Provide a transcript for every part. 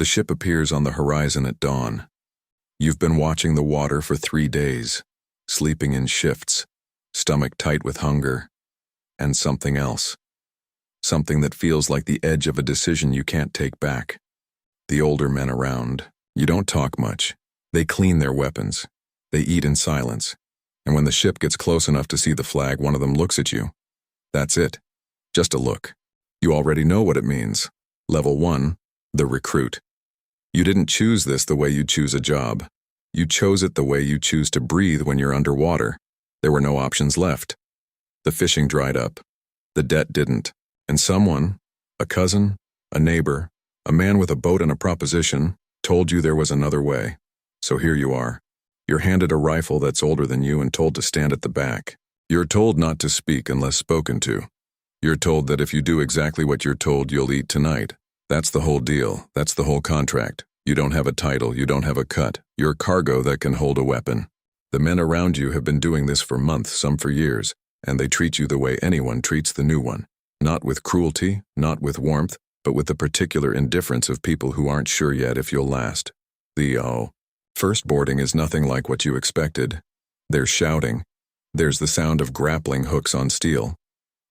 The ship appears on the horizon at dawn. You've been watching the water for 3 days, sleeping in shifts, stomach tight with hunger, and something else. Something that feels like the edge of a decision you can't take back. The older men around. You don't talk much. They clean their weapons. They eat in silence. And when the ship gets close enough to see the flag, one of them looks at you. That's it. Just a look. You already know what it means. Level 1, the recruit. You didn't choose this the way you choose a job. You chose it the way you choose to breathe when you're underwater. There were no options left. The fishing dried up. The debt didn't. And someone, a cousin, a neighbor, a man with a boat and a proposition, told you there was another way. So here you are. You're handed a rifle that's older than you and told to stand at the back. You're told not to speak unless spoken to. You're told that if you do exactly what you're told, you'll eat tonight. That's the whole deal. That's the whole contract. You don't have a title. You don't have a cut. You're cargo that can hold a weapon. The men around you have been doing this for months, some for years, and they treat you the way anyone treats the new one. Not with cruelty, not with warmth, but with the particular indifference of people who aren't sure yet if you'll last. First boarding is nothing like what you expected. There's shouting. There's the sound of grappling hooks on steel.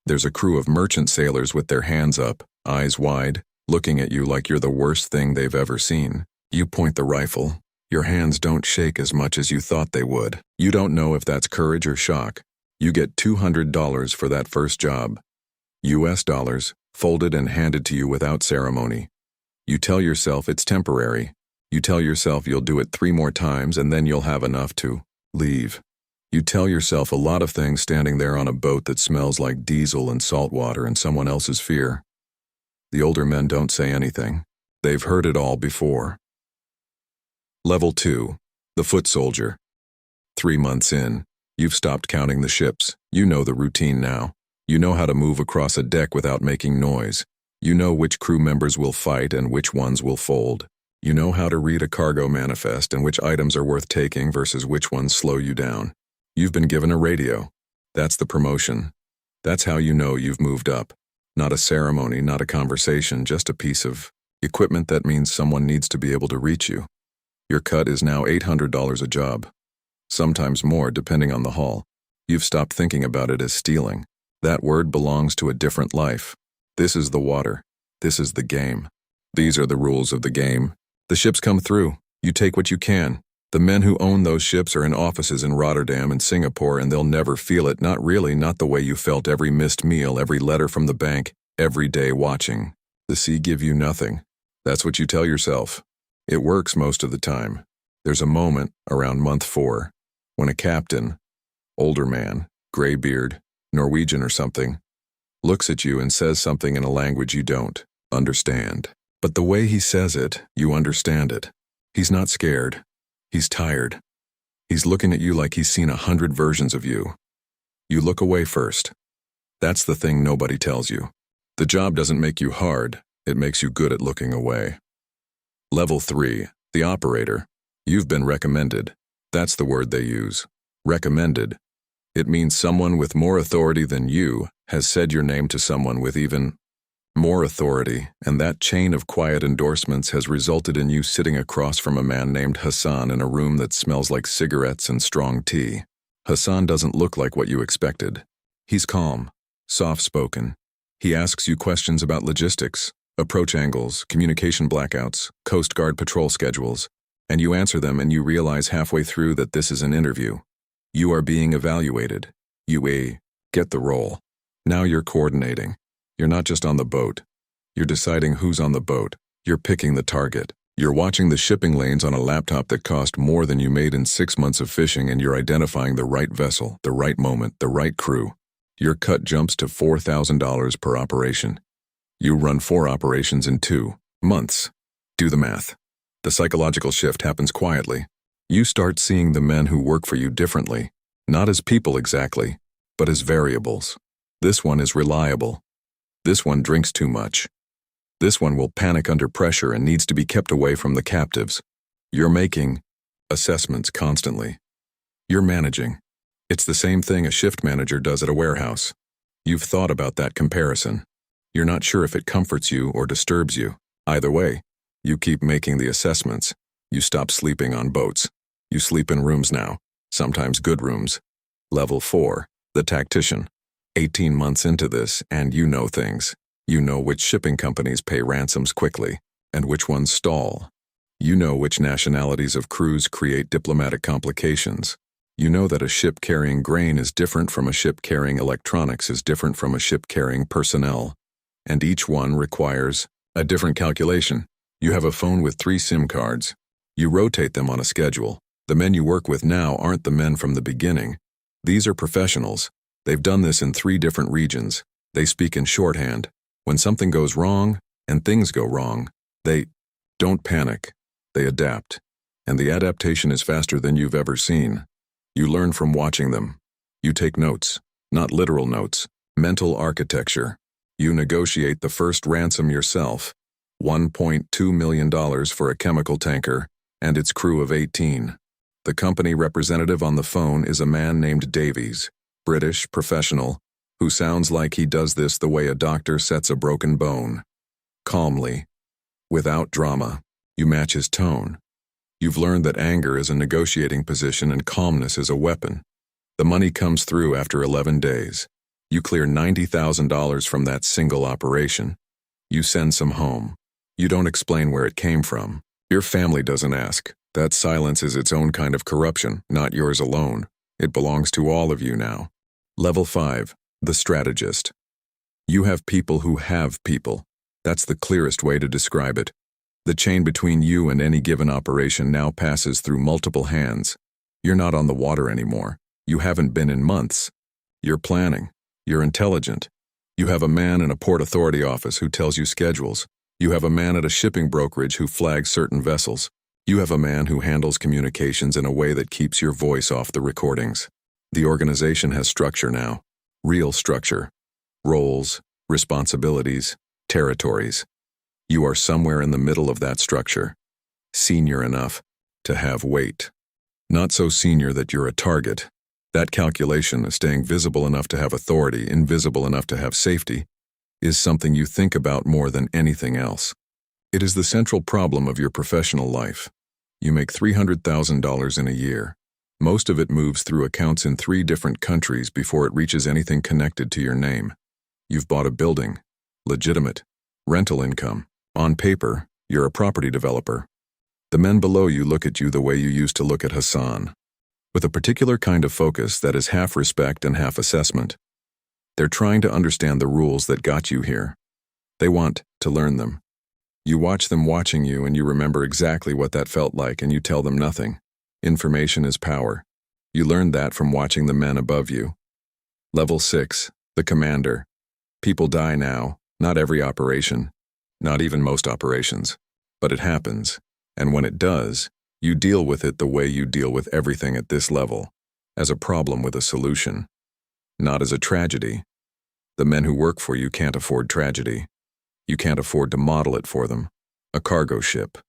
There's a crew of merchant sailors with their hands up, eyes wide, looking at you like you're the worst thing they've ever seen. You point the rifle. Your hands don't shake as much as you thought they would. You don't know if that's courage or shock. You get $200 for that first job. US dollars, folded and handed to you without ceremony. You tell yourself it's temporary. You tell yourself you'll do it 3 more times and then you'll have enough to leave. You tell yourself a lot of things standing there on a boat that smells like diesel and salt water and someone else's fear. The older men don't say anything. They've heard it all before. Level 2, the foot soldier. 3 months in, you've stopped counting the ships. You know the routine now. You know how to move across a deck without making noise. You know which crew members will fight and which ones will fold. You know how to read a cargo manifest and which items are worth taking versus which ones slow you down. You've been given a radio. That's the promotion. That's how you know you've moved up. Not a ceremony, not a conversation, just a piece of equipment that means someone needs to be able to reach you. Your cut is now $800 a job. Sometimes more, depending on the haul. You've stopped thinking about it as stealing. That word belongs to a different life. This is the water. This is the game. These are the rules of the game. The ships come through. You take what you can. The men who own those ships are in offices in Rotterdam and Singapore, and they'll never feel it, not really, not the way you felt every missed meal, every letter from the bank, every day watching. The sea give you nothing. That's what you tell yourself. It works most of the time. There's a moment, around month 4, when a captain, older man, gray beard, Norwegian or something, looks at you and says something in a language you don't understand. But the way he says it, you understand it. He's not scared. He's tired. He's looking at you like he's seen 100 versions of you. You look away first. That's the thing nobody tells you. The job doesn't make you hard, it makes you good at looking away. Level 3, the operator. You've been recommended. That's the word they use. Recommended. It means someone with more authority than you has said your name to someone with even more authority, and that chain of quiet endorsements has resulted in you sitting across from a man named Hassan in a room that smells like cigarettes and strong tea. Hassan doesn't look like what you expected. He's calm, soft-spoken. He asks you questions about logistics, approach angles, communication blackouts, Coast Guard patrol schedules, and you answer them and you realize halfway through that this is an interview. You are being evaluated. You get the role. Now you're coordinating. You're not just on the boat. You're deciding who's on the boat. You're picking the target. You're watching the shipping lanes on a laptop that cost more than you made in 6 months of fishing, and you're identifying the right vessel, the right moment, the right crew. Your cut jumps to $4,000 per operation. You run 4 operations in 2 months. Do the math. The psychological shift happens quietly. You start seeing the men who work for you differently, not as people exactly, but as variables. This one is reliable. This one drinks too much. This one will panic under pressure and needs to be kept away from the captives. You're making assessments constantly. You're managing. It's the same thing a shift manager does at a warehouse. You've thought about that comparison. You're not sure if it comforts you or disturbs you. Either way, You keep making the assessments. You stop sleeping on boats. You sleep in rooms now, sometimes good rooms. Level 4, the tactician. 18 months into this, and you know things. You know which shipping companies pay ransoms quickly, and which ones stall. You know which nationalities of crews create diplomatic complications. You know that a ship carrying grain is different from a ship carrying electronics is different from a ship carrying personnel. And each one requires a different calculation. You have a phone with 3 SIM cards. You rotate them on a schedule. The men you work with now aren't the men from the beginning. These are professionals. They've done this in 3 different regions. They speak in shorthand. When something goes wrong, and things go wrong, they don't panic. They adapt. And the adaptation is faster than you've ever seen. You learn from watching them. You take notes, not literal notes, mental architecture. You negotiate the first ransom yourself, $1.2 million for a chemical tanker and its crew of 18. The company representative on the phone is a man named Davies, British, professional, who sounds like he does this the way a doctor sets a broken bone. Calmly, without drama, you match his tone. You've learned that anger is a negotiating position and calmness is a weapon. The money comes through after 11 days. You clear $90,000 from that single operation. You send some home. You don't explain where it came from. Your family doesn't ask. That silence is its own kind of corruption, not yours alone. It belongs to all of you now. Level 5, the strategist. You have people who have people. That's the clearest way to describe it. The chain between you and any given operation now passes through multiple hands. You're not on the water anymore. You haven't been in months. You're planning. You're intelligent. You have a man in a port authority office who tells you schedules. You have a man at a shipping brokerage who flags certain vessels. You have a man who handles communications in a way that keeps your voice off the recordings. The organization has structure now. Real structure. Roles, responsibilities, territories. You are somewhere in the middle of that structure. Senior enough to have weight. Not so senior that you're a target. That calculation of staying visible enough to have authority, invisible enough to have safety, is something you think about more than anything else. It is the central problem of your professional life. You make $300,000 in a year. Most of it moves through accounts in 3 different countries before it reaches anything connected to your name. You've bought a building. Legitimate. Rental income. On paper, you're a property developer. The men below you look at you the way you used to look at Hassan, with a particular kind of focus that is half respect and half assessment. They're trying to understand the rules that got you here. They want to learn them. You watch them watching you and you remember exactly what that felt like and you tell them nothing. Information is power. You learned that from watching the men above you. Level 6, the commander. People die now, not every operation. Not even most operations. But it happens, and when it does, you deal with it the way you deal with everything at this level, as a problem with a solution. Not as a tragedy. The men who work for you can't afford tragedy. You can't afford to model it for them. A cargo ship.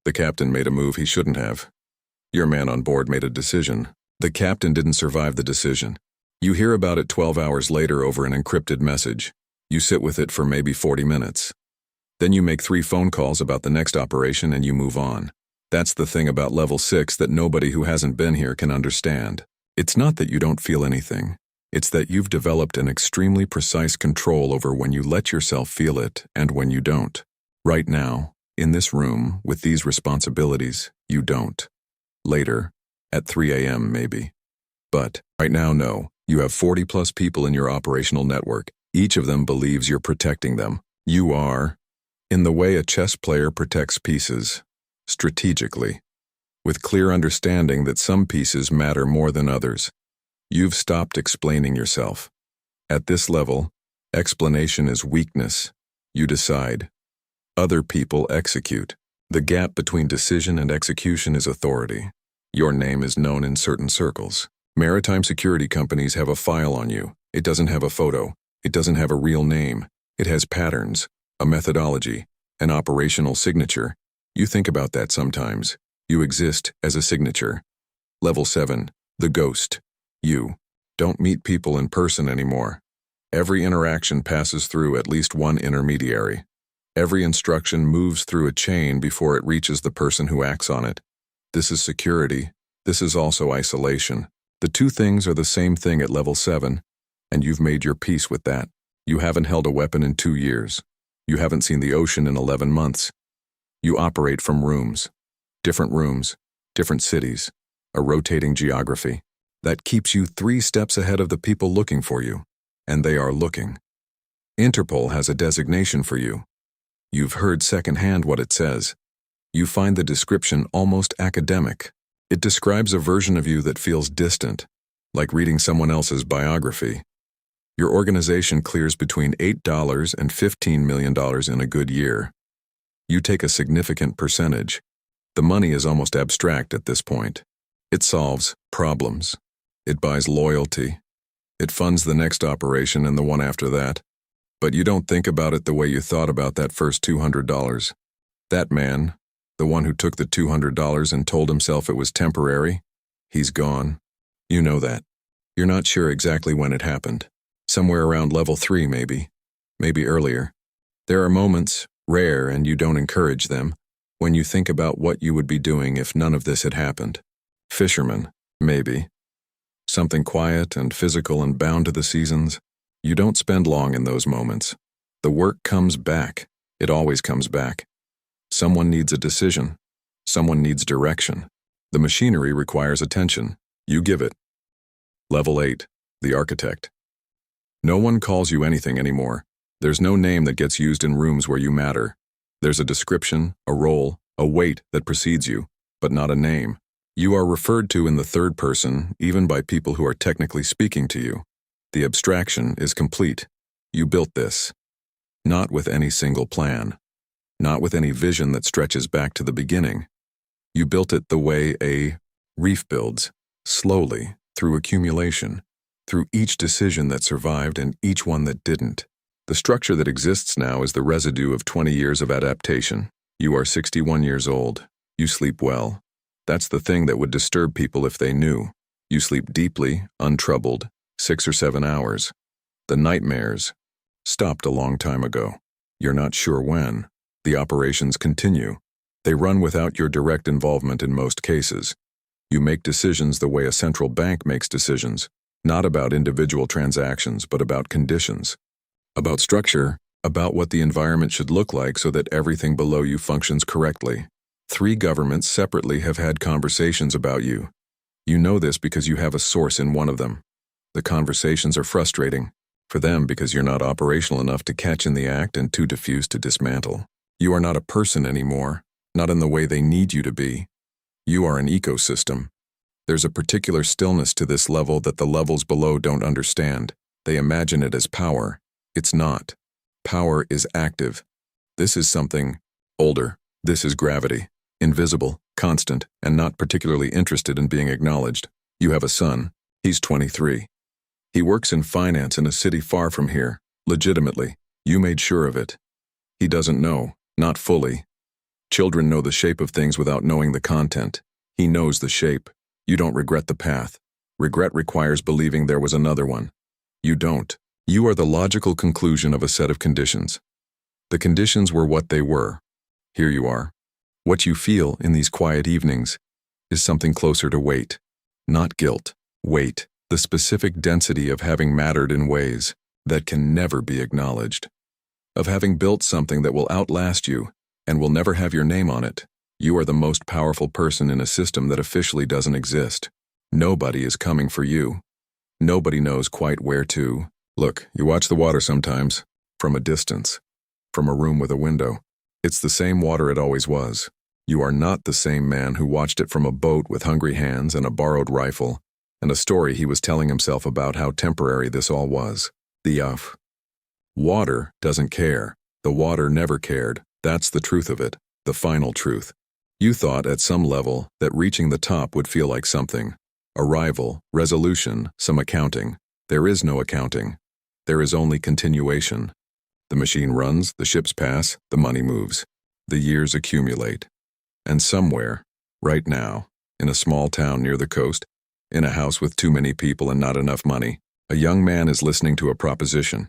The captain made a move he shouldn't have. Your man on board made a decision. The captain didn't survive the decision. You hear about it 12 hours later over an encrypted message. You sit with it for maybe 40 minutes. Then you make 3 phone calls about the next operation and you move on. That's the thing about level 6 that nobody who hasn't been here can understand. It's not that you don't feel anything. It's that you've developed an extremely precise control over when you let yourself feel it and when you don't. Right now, in this room, with these responsibilities, you don't. Later, at 3 a.m. maybe. But, right now, no. You have 40+ people in your operational network. Each of them believes you're protecting them. You are, in the way a chess player protects pieces, strategically, with clear understanding that some pieces matter more than others. You've stopped explaining yourself. At this level, explanation is weakness. You decide. Other people execute. The gap between decision and execution is authority. Your name is known in certain circles. Maritime security companies have a file on you. It doesn't have a photo. It doesn't have a real name. It has patterns, a methodology, an operational signature. You think about that sometimes. You exist as a signature. Level 7, the ghost. You don't meet people in person anymore. Every interaction passes through at least one intermediary. Every instruction moves through a chain before it reaches the person who acts on it. This is security. This is also isolation. The two things are the same thing at level 7, and you've made your peace with that. You haven't held a weapon in 2 years. You haven't seen the ocean in 11 months. You operate from rooms, different cities, a rotating geography. That keeps you 3 steps ahead of the people looking for you, and they are looking. Interpol has a designation for you. You've heard secondhand what it says. You find the description almost academic. It describes a version of you that feels distant, like reading someone else's biography. Your organization clears between $8 and $15 million in a good year. You take a significant percentage. The money is almost abstract at this point. It solves problems. It buys loyalty. It funds the next operation and the one after that. But you don't think about it the way you thought about that first $200. That man, the one who took the $200 and told himself it was temporary, he's gone. You know that. You're not sure exactly when it happened. Somewhere around level 3 maybe earlier. There are moments, rare and you don't encourage them, when you think about what you would be doing if none of this had happened. Fisherman, maybe. Something quiet and physical and bound to the seasons. You don't spend long in those moments. The work comes back. It always comes back. Someone needs a decision. Someone needs direction. The machinery requires attention. You give it. Level 8, the architect. No one calls you anything anymore. There's no name that gets used in rooms where you matter. There's a description, a role, a weight that precedes you, but not a name. You are referred to in the third person, even by people who are technically speaking to you. The abstraction is complete. You built this. Not with any single plan. Not with any vision that stretches back to the beginning. You built it the way a reef builds, slowly, through accumulation, through each decision that survived and each one that didn't. The structure that exists now is the residue of 20 years of adaptation. You are 61 years old. You sleep well. That's the thing that would disturb people if they knew. You sleep deeply, untroubled, 6 or 7 hours. The nightmares stopped a long time ago. You're not sure when. The operations continue. They run without your direct involvement in most cases. You make decisions the way a central bank makes decisions, not about individual transactions, but about conditions, about structure, about what the environment should look like so that everything below you functions correctly. 3 governments separately have had conversations about you. You know this because you have a source in one of them. The conversations are frustrating, for them because you're not operational enough to catch in the act and too diffuse to dismantle. You are not a person anymore, not in the way they need you to be. You are an ecosystem. There's a particular stillness to this level that the levels below don't understand. They imagine it as power. It's not. Power is active. This is something older. This is gravity. Invisible, constant, and not particularly interested in being acknowledged. You have a son. He's 23. He works in finance in a city far from here, legitimately. You made sure of it. He doesn't know, not fully. Children know the shape of things without knowing the content. He knows the shape. You don't regret the path. Regret requires believing there was another one. You don't. You are the logical conclusion of a set of conditions. The conditions were what they were. Here you are. What you feel in these quiet evenings is something closer to weight. Not guilt. Weight. The specific density of having mattered in ways that can never be acknowledged. Of having built something that will outlast you and will never have your name on it. You are the most powerful person in a system that officially doesn't exist. Nobody is coming for you. Nobody knows quite where to. Look, you watch the water sometimes, from a distance, from a room with a window. It's the same water it always was. You are not the same man who watched it from a boat with hungry hands and a borrowed rifle, and a story he was telling himself about how temporary this all was. Water doesn't care. The water never cared. That's the truth of it, the final truth. You thought at some level that reaching the top would feel like something. Arrival, resolution, some accounting. There is no accounting. There is only continuation. The machine runs, the ships pass, the money moves. The years accumulate. And somewhere, right now, in a small town near the coast, in a house with too many people and not enough money, a young man is listening to a proposition.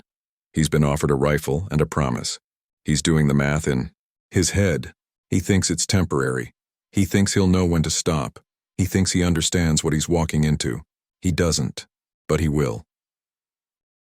He's been offered a rifle and a promise. He's doing the math in his head. He thinks it's temporary. He thinks he'll know when to stop. He thinks he understands what he's walking into. He doesn't, but he will.